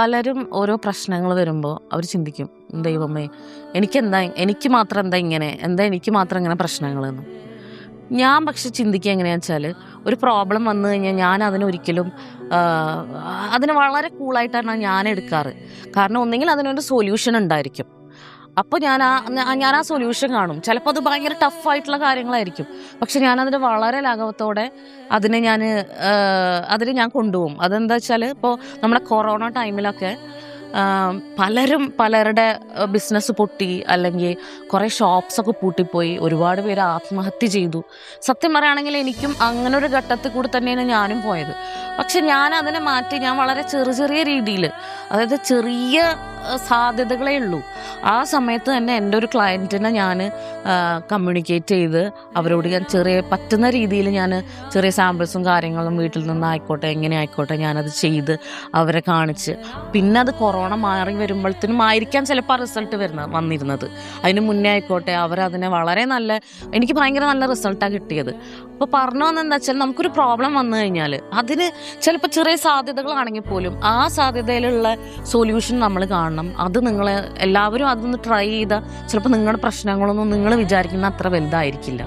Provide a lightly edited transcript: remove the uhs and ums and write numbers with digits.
പലരും ഓരോ പ്രശ്നങ്ങൾ വരുമ്പോൾ അവർ ചിന്തിക്കും, ദൈവമേ എനിക്ക് മാത്രം എനിക്ക് മാത്രം ഇങ്ങനെ പ്രശ്നങ്ങളെന്ന്. ഞാൻ പക്ഷെ ചിന്തിക്കുക എങ്ങനെയാണെന്ന് വെച്ചാൽ, ഒരു പ്രോബ്ലം വന്നു കഴിഞ്ഞാൽ ഞാൻ അതിനൊരിക്കലും അതിന് വളരെ കൂളായിട്ടാണ് ഞാൻ എടുക്കാറ്. കാരണം ഒന്നെങ്കിൽ അതിനൊരു സൊല്യൂഷൻ ഉണ്ടായിരിക്കും. അപ്പോൾ ഞാൻ ആ സൊല്യൂഷൻ കാണും. ചിലപ്പോൾ അത് ഭയങ്കര ടഫായിട്ടുള്ള കാര്യങ്ങളായിരിക്കും, പക്ഷെ ഞാനതിന് വളരെ ലാഘവത്തോടെ അതിനെ ഞാൻ കൊണ്ടുപോകും. അതെന്താ വെച്ചാൽ, ഇപ്പോൾ നമ്മുടെ കൊറോണ ടൈമിലൊക്കെ പലരും പലരുടെ ബിസിനസ് പൊട്ടി, അല്ലെങ്കിൽ കുറേ ഷോപ്സൊക്കെ പൂട്ടിപ്പോയി, ഒരുപാട് പേര് ആത്മഹത്യ ചെയ്തു. സത്യം പറയുകയാണെങ്കിൽ എനിക്കും അങ്ങനെ ഒരു ഘട്ടത്തിൽ കൂടി തന്നെയാണ് ഞാനും പോയത്. പക്ഷെ ഞാൻ അതിനെ മാറ്റി ഞാൻ വളരെ ചെറിയ രീതിയിൽ, അതായത് ചെറിയ സാധ്യതകളേ ഉള്ളൂ. ആ സമയത്ത് തന്നെ എൻ്റെ ഒരു ക്ലയൻറ്റിനെ ഞാൻ കമ്മ്യൂണിക്കേറ്റ് ചെയ്ത് അവരോട് ഞാൻ പറ്റുന്ന രീതിയിൽ ഞാൻ ചെറിയ സാമ്പിൾസും കാര്യങ്ങളും വീട്ടിൽ നിന്നായിക്കോട്ടെ എങ്ങനെ ആയിക്കോട്ടെ ഞാനത് ചെയ്ത് അവരെ കാണിച്ച്, പിന്നെ അത് കൊറോണ മാറി വരുമ്പോഴത്തേനും ആയിരിക്കാം ചിലപ്പോൾ റിസൾട്ട് വന്നിരുന്നത്. അതിന് മുന്നേ ആയിക്കോട്ടെ അവരതിനെ എനിക്ക് ഭയങ്കര നല്ല റിസൾട്ടാണ് കിട്ടിയത്. അപ്പോൾ പറഞ്ഞു വന്നെന്താ വെച്ചാൽ, നമുക്കൊരു പ്രോബ്ലം വന്നു കഴിഞ്ഞാൽ അതിന് ചിലപ്പോൾ ചെറിയ സാധ്യതകളാണെങ്കിൽ പോലും ആ സാധ്യതയിലുള്ള സൊല്യൂഷൻ നമ്മൾ കാണണം. അത് എല്ലാവരും അതൊന്ന് ട്രൈ ചെയ്താൽ ചിലപ്പോൾ നിങ്ങളുടെ പ്രശ്നങ്ങളൊന്നും നിങ്ങൾ വിചാരിക്കുന്ന അത്ര വലുതായിരിക്കില്ല.